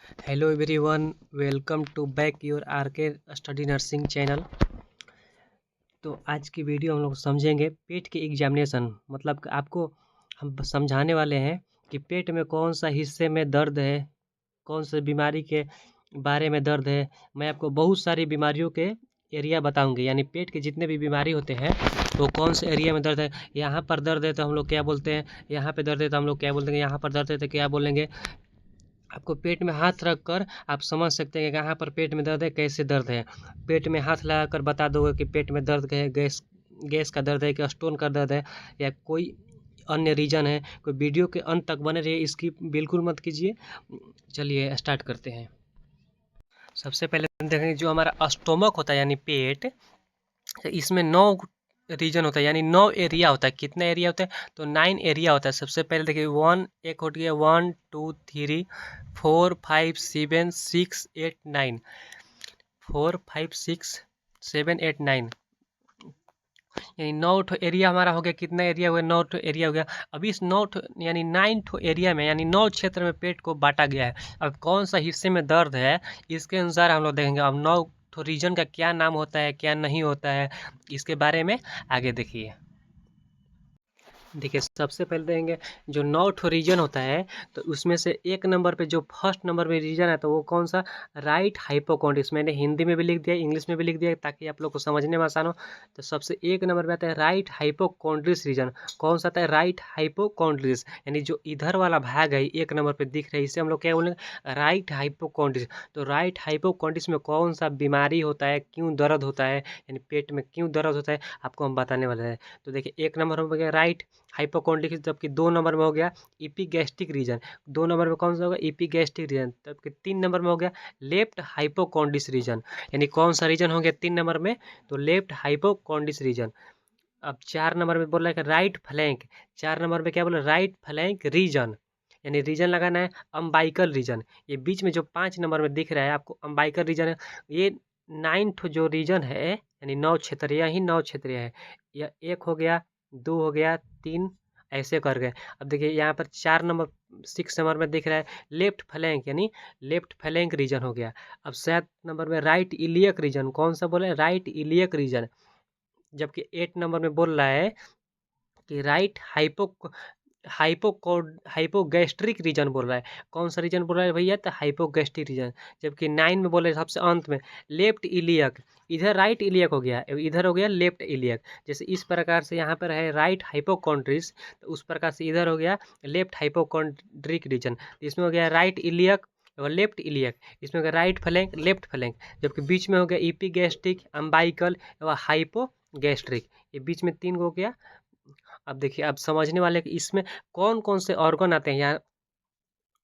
Hello everyone, welcome to back your RK study nursing channel. तो आज की video हम लोग समझेंगे पेट के एग्जामिनेशन। मतलब कि आपको हम समझाने वाले हैं कि पेट में कौन सा हिस्से में दर्द है, कौन सी बीमारी के बारे में दर्द है। मैं आपको बहुत सारी बीमारियों के एरिया बताऊंगे, यानी पेट के जितने भी बीमारी होते हैं तो कौन से एरिया में दर्द है। यहाँ पर दर्द है तो हम लोग क्या बोलते हैं, यहाँ पे दर्द है तो हम लोग क्या बोलते हैं, यहाँ पर दर्द है तो क्या बोलेंगे। आपको पेट में हाथ रख कर आप समझ सकते हैं कि कहाँ पर पेट में दर्द है, कैसे दर्द है। पेट में हाथ लगा कर बता दोगे कि पेट में दर्द है, गैस गैस का दर्द है, कि स्टोन का दर्द है, या कोई अन्य रीजन है। कोई वीडियो के अंत तक बने रहिए, इसकी बिल्कुल मत कीजिए। चलिए स्टार्ट करते हैं। सबसे पहले देखेंगे जो हमारा स्टोमक होता है यानी पेट, इसमें 9 रीजन होता है, यानी 9 एरिया होता है। कितना एरिया होता है तो 9 एरिया होता है। सबसे पहले देखिए एक हो गया 1 2 3 4 5 7 6 8 9, 4 5 6 7 8 9, यानी 9 एरिया हमारा हो गया। कितना एरिया हुआ, 9 एरिया हो गया। अभी इस 9 यानी 9 एरिया में, यानी 9 क्षेत्र में पेट को बांटा गया है। अब कौन सा हिस्से में दर्द है इसके अनुसार हम लोग देखेंगे। अब 9 रीजन का क्या नाम होता है, क्या नहीं होता है, इसके बारे में आगे देखिए। देखिए सबसे पहले देखेंगे जो 9 रीजन होता है, तो उसमें से एक नंबर पे जो फर्स्ट नंबर में रीजन है तो वो कौन सा, राइट हाइपोकॉन्ड्रिस। मैंने हिंदी में भी लिख दिया, इंग्लिश में भी लिख दिया ताकि आप लोग को समझने में आसान हो। तो सबसे एक नंबर पे आता है राइट हाइपोकॉन्ड्रिस रीजन। कौन सा आता है, राइट हाइपोकॉन्ड्रिस, यानी जो इधर वाला भाग है एक नंबर पे दिख रहा है, इसे हम लोग क्या बोलेंगे, राइट हाइपोकॉन्ड्रिस। तो राइट हाइपोकॉन्ड्रिस में कौन सा बीमारी होता है, क्यों दर्द होता है, यानी पेट में क्यों दर्द होता है, आपको हम बताने वाले हैं। तो देखिए एक नंबर हो गया राइट हाइपोकॉन्ड्रिक, जबकि 2 नंबर में हो गया इपीगैस्ट्रिक रीजन। 2 नंबर में कौन सा होगा, इपीगैस्ट्रिक रीजन। जबकि 3 नंबर में हो गया लेफ्ट हाइपोकॉन्ड्रिस रीजन। यानी कौन सा रीजन हो गया 3 नंबर में, तो लेफ्ट हाइपोकॉन्ड्रिस रीजन। अब 4 नंबर में बोल रहा है कि राइट फ्लैंक। 4 नंबर में क्या बोला, राइट फ्लैंक रीजन, यानी रीजन लगाना है अम्बाइकल रीजन। ये बीच में जो 5 नंबर में दिख रहा है आपको अम्बाइकल रीजन है, ये 9th जो रीजन है, यानी 9 क्षेत्र, यही 9 क्षेत्र है। यह एक हो गया, 2 हो गया, 3, ऐसे कर गए। अब देखिए यहाँ पर 4 नंबर 6 नंबर में दिख रहा है लेफ्ट फ्लैंक, यानी लेफ्ट फ्लैंक रीजन हो गया। अब 7 नंबर में राइट इलियक रीजन, कौन सा बोले, राइट इलियक रीजन। जबकि 8 नंबर में बोल रहा है कि राइट हाइपोगैस्ट्रिक रीजन बोल रहा है। कौन सा रीजन बोल रहा है भैया, तो हाइपोगैस्ट्रिक रीजन। जबकि 9 में बोले सबसे अंत में लेफ्ट इलियक, इधर राइट इलियक हो गया, इधर हो गया लेफ्ट इलियक। जैसे इस प्रकार से यहाँ पर है राइट हाइपोकॉन्ड्रिस, तो उस प्रकार से इधर हो गया लेफ्ट हाइपोकॉन्ड्रिक रीजन। इसमें हो गया राइट इलियक और लेफ्ट इलियक, इसमें हो गया राइट फ्लैंक लेफ्ट फ्लैंक। जबकि बीच में हो गया इपीगैस्ट्रिक, अम्बाइकल व हाइपोगैस्ट्रिक, ये बीच में 3 हो गया। अब देखिए अब समझने वाले कि इसमें कौन कौन से ऑर्गन आते हैं, यहाँ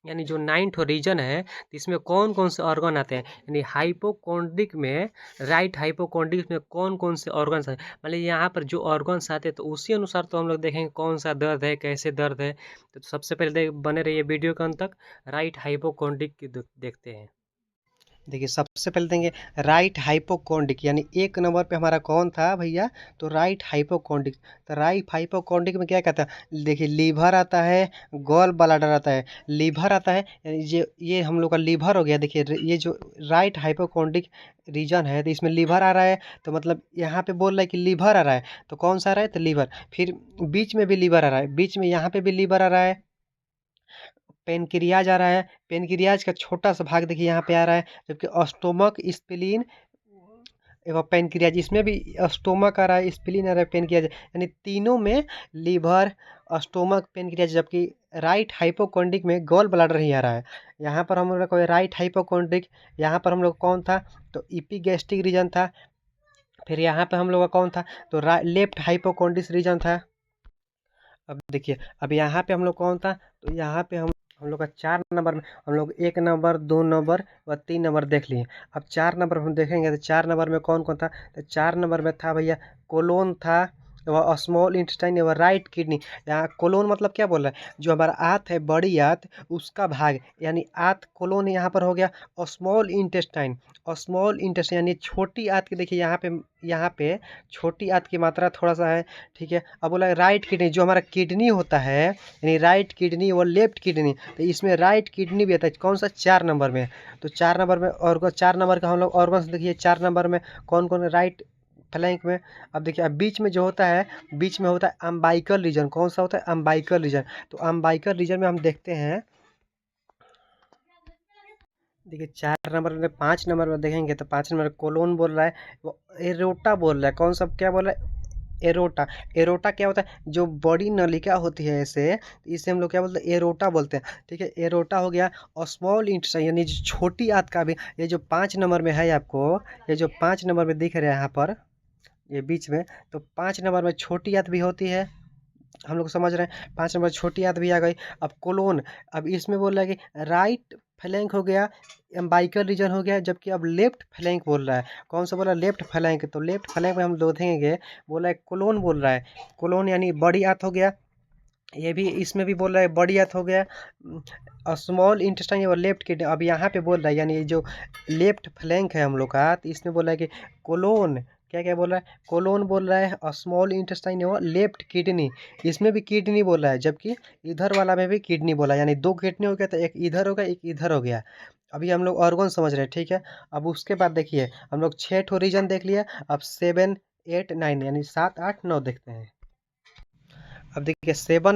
यानी जो 9th रीजन है तो इसमें कौन कौन से ऑर्गन आते हैं, यानी हाइपोकॉन्ड्रिक में, राइट हाइपोकॉन्ड्रिक में कौन कौन से ऑर्गन्स हैं। मतलब यहाँ पर जो ऑर्गन्स आते हैं तो उसी अनुसार तो हम लोग देखेंगे कौन सा दर्द है, कैसे दर्द है। तो सबसे पहले बने रहिए वीडियो के अंत तक, राइट हाइपोकॉन्ड्रिक की देखते हैं। देखिए सबसे पहले देंगे राइट हाइपोकॉन्ड्रिक, यानी एक नंबर पे हमारा कौन था भैया, तो राइट हाइपोकॉन्ड्रिक। तो राइट हाइपोकॉन्ड्रिक में क्या कहता है, देखिए लीवर आता है, गॉल ब्लैडर आता है, लीवर आता है, यानी ये हम लोग का लीवर हो गया। देखिए ये जो राइट हाइपोकॉन्ड्रिक रीजन है तो इसमें लीवर आ रहा है, तो मतलब यहाँ पे बोल रहा है कि लीवर आ रहा है, तो कौन सा आ रहा है, तो लीवर। फिर बीच में भी लीवर आ रहा है, बीच में यहाँ पे भी लीवर आ रहा है। पेनक्रियाज आ रहा है, पेनक्रियाज का छोटा सा भाग देखिए यहाँ पे आ रहा है। जबकि स्टोमक, स्प्लीन एवं पेनक्रियाज, इसमें भी स्टोमक आ रहा है, स्प्लीन आ रहा है, पेनक्रियाज, यानी तीनों में लीवर, स्टोमक, पेनक्रियाज। जबकि राइट हाइपोकॉन्ड्रिक में गॉल ब्लैडर ही आ रहा है। यहाँ पर हम लोग को राइट हाइपोकॉन्ड्रिक, यहाँ पर हम लोग कौन था, तो इपीगैस्ट्रिक रीजन था। फिर यहाँ पे हम लोग का कौन था, तो लेफ्ट हाइपोकॉन्ड्रिस रीजन था। अब देखिए अब यहाँ पे हम लोग कौन था, तो यहाँ पे हम लोग का 4 नंबर में हम लोग 1 नंबर 2 नंबर व 3 नंबर देख लिए। अब 4 नंबर हम देखेंगे तो 4 नंबर में कौन कौन था, तो 4 नंबर में था भैया कोलोन था, वह स्मॉल इंटेस्टाइन वह राइट किडनी। यहाँ कोलोन मतलब क्या बोल रहा है, जो हमारा आंत है, बड़ी आंत, उसका भाग, यानी आंत कोलोन यहाँ पर हो गया। और स्मॉल इंटेस्टाइन, और स्मॉल इंटेस्टाइन यानी छोटी आंत की, देखिए यहाँ पे छोटी आंत की मात्रा थोड़ा सा है, ठीक है। अब बोला राइट किडनी, जो हमारा किडनी होता है, यानी राइट किडनी और लेफ्ट किडनी, तो इसमें राइट किडनी भी आता है। कौन सा? 4 नंबर में। तो 4 नंबर में, और 4 नंबर का हम लोग ऑर्गन्स देखिए 4 नंबर में कौन कौन है, राइट फ्लैंक में। अब देखिए, अब बीच में जो होता है, बीच में होता है अम्बाइकल रीजन। कौन सा होता है? अम्बाइकल रीजन। तो अम्बाइकल रीजन में हम देखते हैं, देखिए 4 नंबर में, 5 नंबर में देखेंगे तो 5 नंबर कोलोन बोल रहा है, वो एरोटा बोल रहा है। कौन सा क्या बोल रहा है? एरोटा। एरोटा क्या होता है? जो बड़ी नलिका होती है ऐसे, इसे हम लोग क्या बोलते हैं? एरोटा बोलते हैं, ठीक है। एरोटा हो गया। और स्मॉल इंटेस्टाइन यानी जो छोटी आंत का भी, ये जो 5 नंबर में है आपको, ये जो 5 नंबर में दिख रहा है यहाँ पर, ये बीच में, तो 5 नंबर में छोटी आंत भी होती है, हम लोग समझ रहे हैं। 5 नंबर छोटी आंत भी आ गई। अब कोलोन, अब इसमें बोल रहा है कि राइट फ्लैंक हो गया, एम्बाइकल रीजन हो गया, जबकि अब लेफ्ट फ्लैंक बोल रहा है। कौन सा बोला? Left flank. तो लेफ्ट फ्लैंक में हम देखेंगे, बोला है कोलोन बोल रहा है। कोलोन यानी बड़ी आंत हो गया, ये भी इसमें भी बोल रहा है बड़ी आंत हो गया। और स्मॉल इंटेस्टाइन और लेफ्ट किडनी, अब यहाँ पे बोल रहा है, यानी जो लेफ्ट फ्लैंक है हम लोग का, तो इसमें बोल रहा है कि कोलोन, क्या क्या बोल रहा है? कोलोन बोल रहा है, और स्मॉल इंटेस्टाइन और लेफ्ट किडनी, इसमें भी किडनी बोल रहा है, जबकि इधर वाला में भी किडनी बोला, यानी 2 किडनी हो गया, तो एक इधर हो गया, एक इधर हो गया। अभी हम लोग ऑर्गन समझ रहे हैं, ठीक है। अब उसके बाद देखिए, हम लोग 6 ठो रीजन देख लिया। अब 7, 8, 9 यानी 7, 8, 9 देखते हैं। अब देखिए 7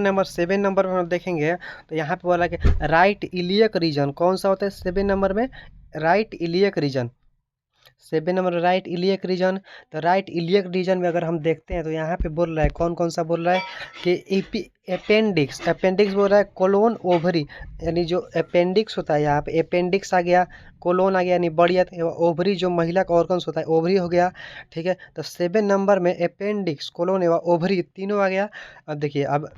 नंबर में हम देखेंगे, तो यहाँ पे बोला कि राइट इलियक रीजन। कौन सा होता है 7 नंबर में? Right iliac region. 7 number right iliac region. तो राइट इलियक रीजन में अगर हम देखते हैं, तो यहाँ पे बोल रहा है, कौन कौन सा बोल रहा है कि अपेंडिक्स। अपेंडिक्स बोल रहा है, कोलोन, ओवरी, यानी जो अपेंडिक्स होता है, यहाँ पे अपेंडिक्स आ गया, कोलोन आ गया, यानी बड़ी आंत, ओवरी जो महिला का ऑर्गन्स होता है, ओवरी हो गया, ठीक है। तो 7 नंबर में अपेंडिक्स, कोलोन एवं ओवरी तीनों आ गया। अब देखिए, अब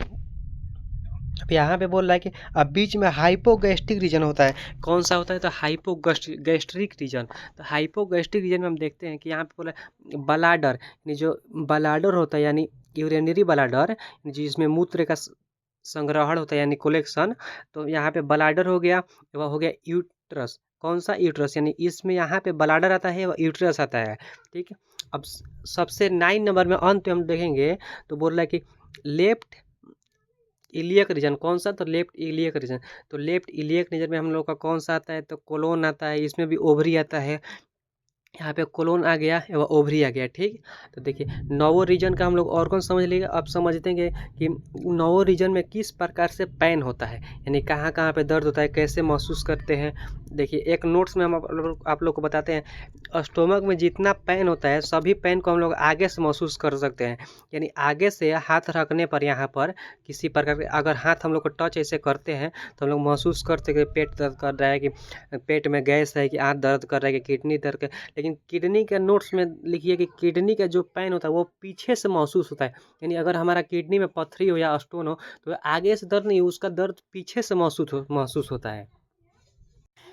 यहाँ पे बोल रहा है कि अब बीच में हाइपोगैस्ट्रिक रीजन होता है। कौन सा होता है? तो हाइपोगैस्ट्रिक रीजन। तो हाइपोगैस्ट्रिक रीजन में हम देखते हैं कि यहाँ पे बोला है बलाडर, यानी जो बलाडर होता है, यानी यूरिनरी बलाडर, जिसमें मूत्र का संग्रहण होता है, यानी कोलेक्शन। तो यहाँ पे बलाडर हो गया, वह हो गया यूट्रस। कौन सा? यूट्रस, यानी इसमें यहाँ पे बलाडर आता है, वह यूट्रस आता है, ठीक है। अब सबसे 9 नंबर में अंत में हम देखेंगे, तो बोल रहा है कि लेफ्ट इलियक रीजन। कौन सा? तो लेफ्ट इलियक रीजन। तो लेफ्ट इलियक रीजन में हम लोग का कौन सा आता है? तो कोलोन आता है, इसमें भी ओवरी आता है, यहाँ पे कोलोन आ गया एवं ओवरी आ गया, ठीक। तो देखिए नौवो रीजन का हम लोग ऑर्गन समझ लिए। अब समझते हैं कि नौवो रीजन में किस प्रकार से पेन होता है, यानी कहाँ कहाँ पे दर्द होता है, कैसे महसूस करते हैं। देखिए एक नोट्स में हम आप लोग को बताते हैं, स्टोमक में जितना पेन होता है, सभी पेन को हम लोग आगे से महसूस कर सकते हैं, यानी आगे से हाथ रखने पर, यहाँ पर किसी प्रकार के अगर हाथ हम लोग को टच ऐसे करते हैं, तो हम लोग महसूस करते हैं कि पेट दर्द कर रहा है, कि पेट में गैस है, कि आँत दर्द कर रहा है, कि किडनी दर्द कर। लेकिन किडनी के नोट्स में लिखिए कि किडनी का जो पेन होता है वो पीछे से महसूस होता है, यानी अगर हमारा किडनी में पथरी हो या स्टोन हो, तो आगे से दर्द नहीं, उसका दर्द पीछे से महसूस होता है।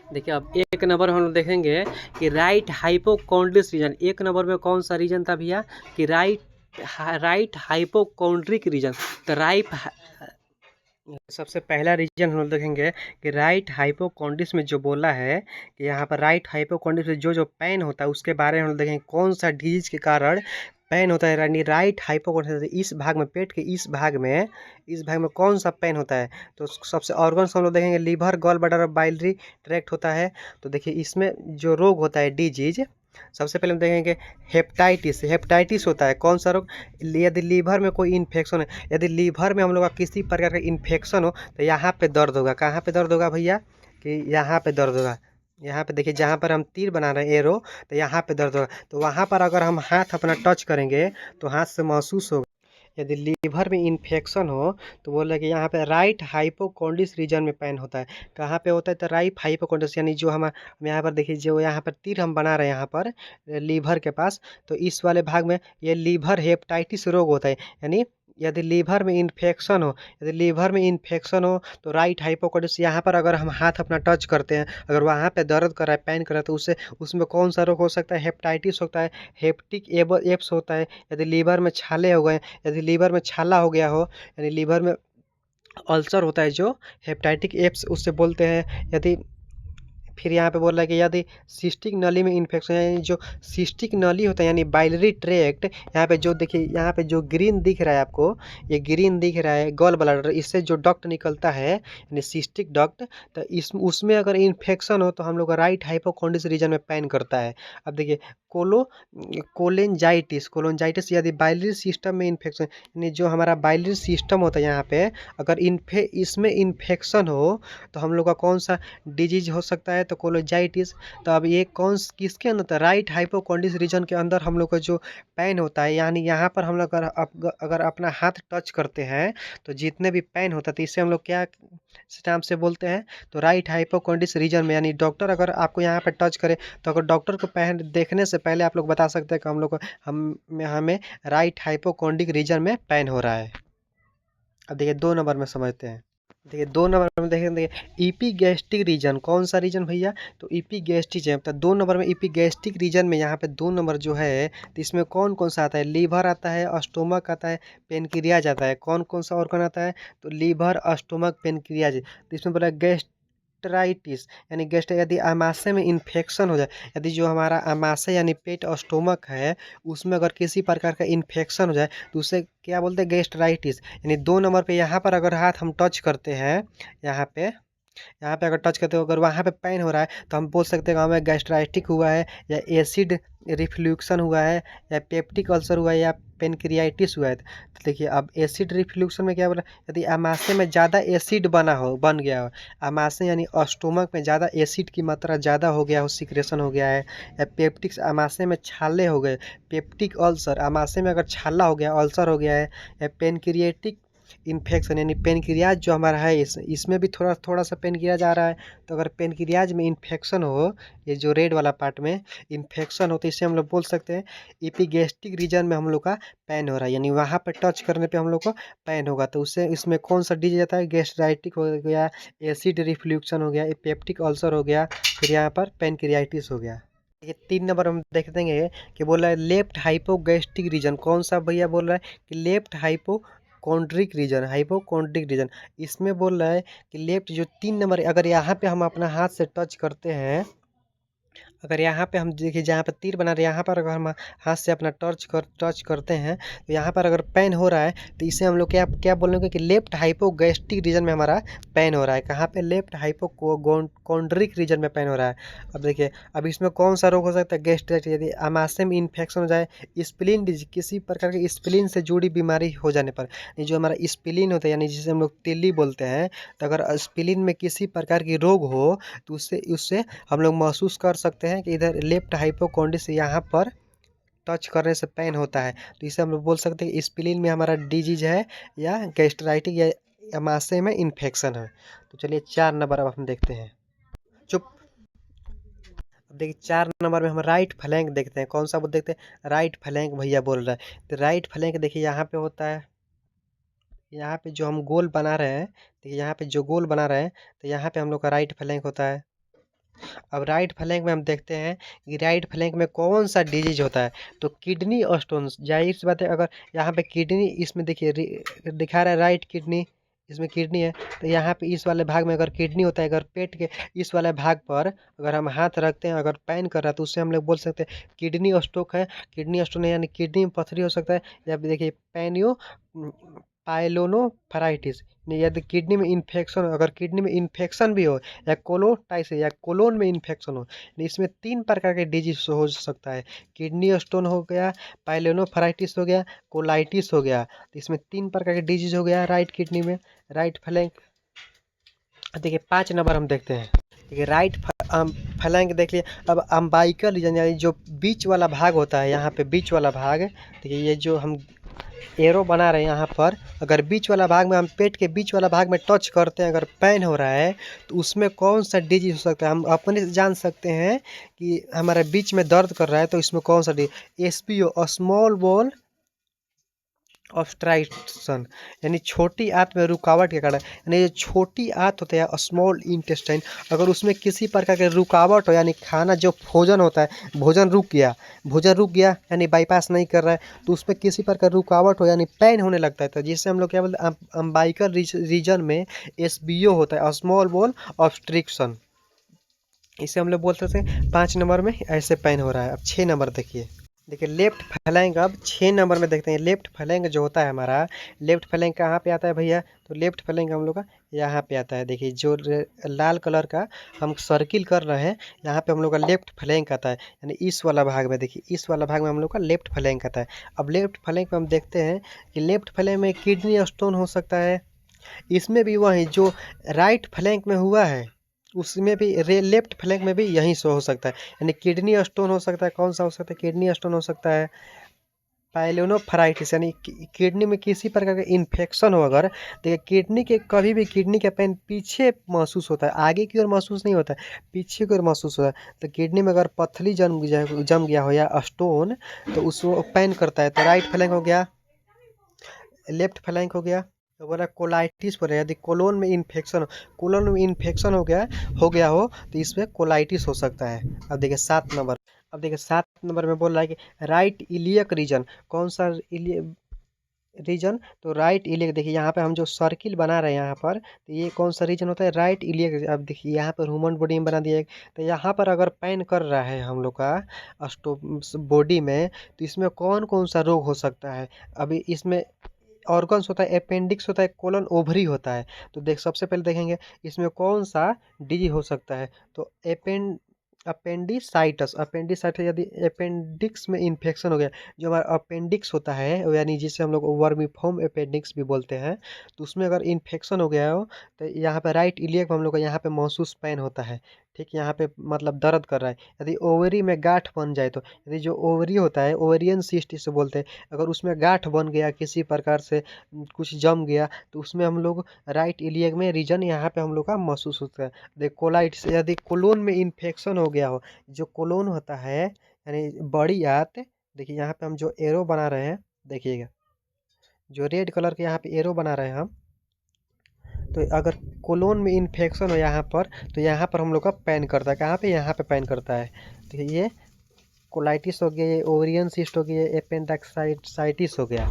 देखिए अब 1 नंबर हम लोग देखेंगे कि राइट हाइपोकॉन्ड्रिस रीजन। 1 नंबर में कौन सा रीजन था भैया? कि राइट हाइपोकॉन्ड्रिक रीजन। तो सबसे पहला रीजन हम लोग देखेंगे कि राइट हाइपोकॉन्ड्रिस में जो बोला है कि यहाँ पर राइट हाइपोकॉन्ड्रिस में जो जो पेन होता है, उसके बारे में हम लोग देखेंगे कौन सा डिजीज के कारण पेन होता है, यानी राइट हाइपोकॉन्ड्रिस। इस भाग में, पेट के इस भाग में कौन सा पेन होता है? तो सबसे ऑर्गन्स हम लोग देखेंगे, लीवर, गॉल ब्लैडर और बाइलरी ट्रैक्ट होता है। तो देखिए इसमें जो रोग होता है, डिजीज, सबसे पहले हम देखेंगे हेपेटाइटिस होता है। कौन सा रोग? यदि लीवर में कोई इन्फेक्शन है, यदि लीवर में हम लोग का किसी प्रकार का इन्फेक्शन हो, तो यहाँ पे दर्द होगा। कहाँ पे दर्द होगा भैया? कि यहाँ पे दर्द होगा। यहाँ पे देखिए, जहाँ पर हम तीर बना रहे हैं एरो, तो यहाँ पे दर्द होगा। तो वहाँ पर अगर हम हाथ अपना टच करेंगे, तो हाथ से महसूस होगा। यदि लीवर में इन्फेक्शन हो, तो बोल रहे कि यहाँ पे राइट हाइपोकॉन्ड्रिस रीजन में पेन होता है। कहाँ पे होता है? तो राइट हाइपोकॉन्ड्रिस, यानी जो हम यहाँ पर देखिए, जो यहाँ पर तीर हम बना रहे हैं, यहाँ पर लीवर के पास, तो इस वाले भाग में ये लीवर हेपेटाइटिस रोग होता है, यानी यदि लीवर में इन्फेक्शन हो, यदि लीवर में इन्फेक्शन हो तो राइट हाइपोकोडिस, यहाँ पर अगर हम हाथ अपना टच करते हैं, अगर वहाँ पे दर्द कर रहा है, पेन कर रहा है, तो उससे उसमें कौन सा रोग हो सकता है? हेपेटाइटिस होता है, हेप्टिक एब्स होता है। यदि लीवर में छाले हो गए, यदि लीवर में छाला हो गया हो, यानी लीवर में अल्सर होता है जो हेपेटाइटिक एब्स उससे बोलते हैं। यदि फिर यहाँ पे बोल रहा है कि यदि सिस्टिक नली में इन्फेक्शन, यानी जो सिस्टिक नली होता है यानी बाइलरी ट्रैक्ट, यहाँ पे जो देखिए, यहाँ पे जो ग्रीन दिख रहा है आपको, ये ग्रीन दिख रहा है गॉल ब्लैडर, इससे जो डक्ट निकलता है यानी सिस्टिक डक्ट, तो इस उसमें अगर इन्फेक्शन हो तो हम लोग का राइट हाइपोकोंडिस रीजन में पेन करता है। अब देखिए कोलेंजाइटिस यदि बाइलरी सिस्टम में इन्फेक्शन, यानी जो हमारा बाइलरी सिस्टम होता है यहाँ पे, अगर इसमें इन्फेक्शन हो तो हम लोग का कौन सा डिजीज हो सकता है? तो कोलोजाइटिस। तो अब ये किसके अंदर था? राइट हाइपोकोंडिस रीजन के अंदर हम लोग का जो पेन होता है, यानी यहाँ पर हम लोग अगर अपना हाथ टच करते हैं तो जितने भी पेन होता है, तो इससे हम लोग क्या नाम से बोलते हैं? तो राइट हाइपोकोंडिस रीजन में, यानी डॉक्टर अगर आपको यहाँ पे टच करे तो अगर डॉक्टर को पेन देखने से पहले आप लोग बता सकते हैं कि हम लोग को हमें राइट हाइपोकोंडिक रीजन में पेन हो रहा है। अब देखिए 2 नंबर में समझते हैं। देखिए 2 नंबर में देखिए ईपीगैस्ट्रिक रीजन, कौन सा रीजन भैया? तो ईपीगैस्ट्रिक है। तो 2 नंबर में ईपीगैस्ट्रिक रीजन में यहाँ पे 2 नंबर जो है, तो इसमें कौन कौन सा आता है? लीवर आता है, स्टोमक आता है, पेनक्रियाज आता है। कौन कौन सा ऑर्गन आता है? तो लीवर, स्टोमक, पेनक्रियाज। तो इसमें बोला गैस्ट्राइटिस, यानी यदि आमाशय में इन्फेक्शन हो जाए, यदि जो हमारा आमाशय यानी पेट और स्टोमक है उसमें अगर किसी प्रकार का इन्फेक्शन हो जाए तो उसे क्या बोलते हैं? गैस्ट्राइटिस। यानी 2 नंबर पे यहाँ पर अगर हाथ हम टच करते हैं, यहाँ पे अगर टच करते हो, अगर वहाँ पे पेन हो रहा है तो हम बोल सकते हैं कि हमें गैस्ट्राइटिक हुआ है, या एसिड रिफ्लूक्शन हुआ है, या पेप्टिक अल्सर हुआ है, या पेनक्रियाइटिस हुआ है। तो देखिए अब एसिड रिफ्लूक्शन में क्या बोला? यदि आमाशय में ज़्यादा एसिड बन गया हो, आमाशय यानी स्टोमक में ज़्यादा एसिड की मात्रा ज़्यादा हो गया हो, सिक्रेशन हो गया है, या पेप्टिक्स आमाशय में छाले हो गए, पेप्टिक अल्सर आमाशय में अगर छाला हो गया, अल्सर हो गया है, या पेनक्रिएटिक इन्फेक्शन यानी पेनक्रियाज जो हमारा है इसमें भी थोड़ा थोड़ा सा पेनक्रियाज आ रहा है। तो अगर पेनक्रियाज में इन्फेक्शन हो, ये जो रेड वाला पार्ट में इन्फेक्शन हो, तो इससे हम लोग बोल सकते हैं एपिगैस्ट्रिक रीजन में हम लोग का पेन हो रहा है, यानी वहाँ पर टच करने पे हम लोग को पेन होगा। तो उससे इसमें कौन सा डिजीज आता है? गैस्ट्राइटिक हो गया, एसिड रिफ्लूक्शन हो गया, पेप्टिक अल्सर हो गया, फिर यहाँ पर पेनक्रियाइटिस हो गया। ये 3 नंबर हम देख देंगे कि बोल रहा है लेफ्ट हाइपोगैस्ट्रिक रीजन, कौन सा भैया बोल रहा है? कि लेफ्ट हाइपोकॉन्ड्रिक रीजन। इसमें बोल रहा है कि लेफ्ट जो 3 नंबर, अगर यहाँ पे हम अपना हाथ से टच करते हैं, अगर यहाँ पे हम देखिए जहाँ पे तीर बना रहे हैं, यहाँ पर अगर हम हाथ से अपना टच करते हैं तो यहाँ पर अगर पेन हो रहा है तो इसे हम लोग क्या क्या बोलेंगे? कि लेफ्ट हाइपोगैस्ट्रिक रीजन में हमारा पेन हो रहा है। कहाँ पे? लेफ्ट हाइपोकॉन्ड्रिक रीजन में पेन हो रहा है। अब देखिए अब इसमें कौन सा रोग हो सकता है? गैस्ट्राइटिस, यदि आमाशय में इन्फेक्शन हो जाए, स्प्लीन डिजीज, किसी प्रकार के स्प्लीन से जुड़ी बीमारी हो जाने पर, ये जो हमारा स्प्लीन होता है यानी जिसे हम लोग तिल्ली बोलते हैं, तो अगर स्प्लीन में किसी प्रकार की रोग हो तो उससे उससे हम लोग महसूस कर सकते हैं कि इधर लेफ्ट हाइपोकॉन्डिस यहाँ पर टच करने से पेन होता है। तो इसे हम लोग बोल सकते हैं कि स्प्लीन में हमारा डिजीज है, या गैस्ट्राइटिक, या आमाशय में इन्फेक्शन है। तो चलिए 4 नंबर अब हम देखते हैं। चुप। अब देखिए 4 नंबर में हम राइट फ्लैंक देखते हैं। कौन सा बोल देखते हैं? राइट फ्लैंक भैया बोल रहा है। तो राइट फ्लैंक देखिए यहाँ पे होता है, यहाँ पे जो हम गोल बना रहे हैं, देखिए यहाँ पे जो गोल बना रहे हैं, तो यहाँ पे हम लोग का राइट फ्लैंक होता है। अब राइट फ्लैंक में हम देखते हैं कि राइट फ्लैंक में कौन सा डिजीज होता है? तो किडनी स्टोन, जाहिर सी बात है, अगर यहाँ पे किडनी, इसमें देखिए दिखा रहा है राइट किडनी, इसमें किडनी है, तो यहाँ पे इस वाले भाग में अगर किडनी होता है, अगर पेट के इस वाले भाग पर अगर हम हाथ रखते हैं, अगर पेन कर रहा है, तो उससे हम लोग बोल सकते हैं किडनी स्टोक है, किडनी स्टोन है, यानी किडनी में पथरी हो सकता है। या फिर देखिए पेनियो पायलोनोफराइटिस, यदि किडनी में इन्फेक्शन, अगर किडनी में इन्फेक्शन भी हो, या कोलोटाइटिस या कोलोन में इन्फेक्शन हो, इसमें 3 प्रकार के डिजीज हो सकता है। किडनी स्टोन हो गया, पाइलोनोफराइटिस हो गया, कोलाइटिस हो गया। तो इसमें 3 प्रकार के डिजीज हो गया राइट किडनी में, राइट फ्लैंक। देखिए 5 नंबर हम देखते हैं। देखिए राइट फ्लैंक देख लिए। अब अम्बाइकल रीजन, यानी जो बीच वाला भाग होता है, यहाँ पे बीच वाला भाग, देखिए ये जो हम एरो बना रहे हैं यहाँ पर, अगर बीच वाला भाग में हम पेट के बीच वाला भाग में टच करते हैं, अगर पेन हो रहा है, तो उसमें कौन सा डिजीज हो सकता है? हम अपने से जान सकते हैं कि हमारे बीच में दर्द कर रहा है, तो इसमें कौन सा डिजीज? SBO, ऑब्स्ट्रक्शन यानी छोटी आंत में रुकावट के कारण, यानी जो छोटी आंत होता है स्मॉल इंटेस्टाइन, अगर उसमें किसी प्रकार के रुकावट हो यानी खाना जो भोजन होता है भोजन रुक गया यानी बाईपास नहीं कर रहा है, तो उसमें किसी प्रकार रुकावट हो यानी पेन होने लगता है, तो जिससे हम लोग क्या बोलते हैं अम्बाइकल रीजन में SBO होता है, स्मॉल बोल ऑब्स्ट्रक्शन। इसे हम लोग बोल सकते हैं 5 नंबर में ऐसे पेन हो रहा है। अब 6 नंबर देखिए लेफ्ट फ्लैंक। अब 6 नंबर में देखते हैं लेफ्ट फ्लैंक जो होता है हमारा, लेफ्ट फ्लैंक कहाँ पे आता है भैया, तो लेफ्ट फ्लैंक हम लोग का यहाँ पे आता है। देखिए जो लाल कलर का हम सर्किल कर रहे हैं यहाँ पे हम लोग का लेफ्ट फ्लैंक आता है, यानी इस वाला भाग में देखिए इस वाला भाग में हम लोग का लेफ्ट फ्लैंक आता है। अब लेफ्ट फ्लैंक में हम देखते हैं कि लेफ्ट फ्लैंक में किडनी स्टोन हो सकता है, इसमें भी वही जो राइट फ्लैंक में हुआ है उसमें भी लेफ्ट फ्लैंक में भी यहीं से हो सकता है, यानी किडनी स्टोन हो सकता है। कौन सा हो सकता है, किडनी स्टोन हो सकता है, पाइलोनोफ्राइटिस यानी किडनी में किसी प्रकार का इन्फेक्शन हो अगर, देखिए किडनी के कभी भी किडनी का पेन पीछे महसूस होता है, आगे की ओर महसूस नहीं होता है, पीछे की ओर महसूस होता है। तो किडनी में अगर पथरी जम गया हो या स्टोन तो उसको पेन करता है। तो राइट फ्लैंक हो गया, लेफ्ट फ्लैंक हो गया, तो बोला कोलाइटिस पर है, यदि कोलोन में इन्फेक्शन हो गया हो तो इसमें कोलाइटिस हो सकता है। अब देखिए 7 नंबर, अब देखिए 7 नंबर में बोल रहा है कि राइट इलियक रीजन, कौन सा रीजन, तो राइट इलियक। देखिए यहाँ पे हम जो सर्किल बना रहे हैं यहाँ पर, तो ये कौन सा रीजन होता है, राइट इलियक। अब देखिए यहाँ पर ह्यूमन बॉडी में बना दिया है, तो यहाँ पर अगर पेन कर रहा है हम लोग का बॉडी में, तो इसमें कौन कौन सा रोग हो सकता है। अभी इसमें ऑर्गन्स होता है, अपेंडिक्स होता है, कोलन ओवरी होता है। तो सबसे पहले देखेंगे इसमें कौन सा डिजीज हो सकता है, तो अपेंडिसाइटिस यदि अपेंडिक्स में इन्फेक्शन हो गया, जो हमारा अपेंडिक्स होता है यानी जिसे हम लोग वर्मीफॉर्म अपेंडिक्स भी बोलते हैं, तो उसमें अगर इन्फेक्शन हो गया हो तो यहाँ पे राइट इलियक हम लोग को यहाँ पे महसूस पेन होता है। ठीक, यहाँ पे मतलब दर्द कर रहा है। यदि ओवरी में गांठ बन जाए, तो यदि जो ओवरी होता है ओवेरियन सिस्ट इसे बोलते हैं, अगर उसमें गांठ बन गया किसी प्रकार से कुछ जम गया, तो उसमें हम लोग राइट इलियक में रीजन यहाँ पे हम लोग का महसूस होता है। देख कोलाइटिस, यदि कोलोन में इन्फेक्शन हो गया हो, जो कोलोन होता है यानी बड़ी आंत, देखिए यहाँ पे हम जो एरो बना रहे हैं, देखिएगा जो रेड कलर के यहाँ पे एरो बना रहे हैं हम, तो अगर कोलोन में इन्फेक्शन हो यहाँ पर, तो यहाँ पर हम लोग का पेन करता है। कहाँ पे, यहाँ पे पेन करता है। देखिए ये कोलाइटिस हो गया, ये ओवरियन सिस्ट हो गया, ये एपेंडिसाइटिस हो गया।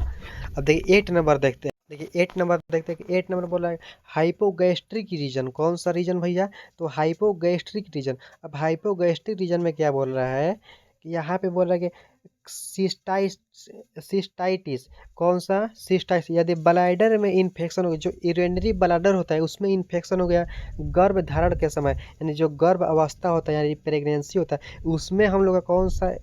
अब देखिए 8 नंबर देखते हैं। देखिए 8 नंबर देखते हैं कि 8 नंबर बोला है हाइपोगैस्ट्रिक रीजन। कौन सा रीजन भैया, तो हाइपोगैस्ट्रिक रीजन। अब हाइपोगैस्ट्रिक रीजन में क्या बोल रहा है कि यहाँ पे बोल रहा है कि सिस्टाइटिस। कौन सा, सिस्टाइटिस, यदि ब्लैडर में इन्फेक्शन हो गया, जो यूरिनरी ब्लैडर होता है उसमें इन्फेक्शन हो गया गर्भ धारण के समय, यानी जो गर्भ अवस्था होता है यानी प्रेगनेंसी होता है, उसमें हम लोग का कौन सा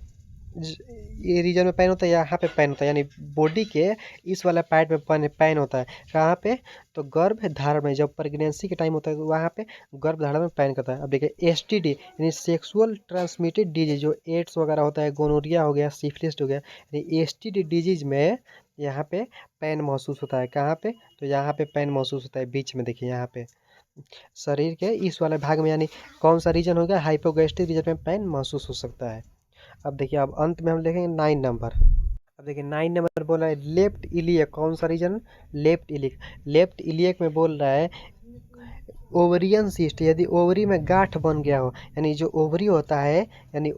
ये रीजन में पेन होता है, यहाँ पे पेन होता है, यानी बॉडी के इस वाला पार्ट में पेन होता है। कहाँ पे, तो गर्भ धारण में, जब प्रेगनेंसी के टाइम होता है तो वहाँ पे गर्भ धारण में पेन करता है। अब देखिए STD यानी सेक्सुअल ट्रांसमिटेड डिजीज, जो एड्स वगैरह होता है, गोनोरिया हो गया, सिफिलिस हो गया, यानी STD डिजीज में यहाँ पे पेन महसूस होता है। कहाँ पे, तो यहाँ पे पेन महसूस होता है बीच में, देखिए यहाँ पे शरीर के इस वाले भाग में, यानी कौन सा रीजन हो गया, हाइपोगैस्ट्रिक रीजन में पेन महसूस हो सकता है। अब देखिए अब अंत में हम देखेंगे 9 नंबर। अब देखिए 9 नंबर बोल रहा है लेफ्ट इलियक। कौन सा region, left iliac. Left iliac में बोल रहा है ओवरियन सिस्ट, यदि ओवरी में गांठ बन गया हो, यानी जो ओवरी होता है यानी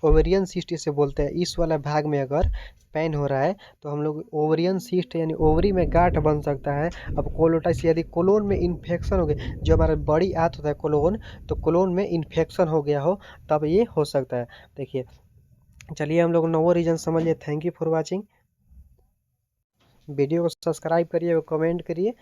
ओवरियन सिस्ट इसे बोलते हैं, इस वाला भाग में अगर पेन हो रहा है तो हम लोग ओवरियन सिस्ट यानी ओवरी में गांठ बन सकता है। अब कोलोटाइस, यदि कोलोन में इन्फेक्शन हो गया, जो हमारा बड़ी आंत होता है कोलोन, तो कोलोन में इन्फेक्शन हो गया हो तब ये हो सकता है। देखिए चलिए हम लोग 9 रीजन समझ लिए। Thank you for watching. Video को सब्सक्राइब करिए, कमेंट करिए।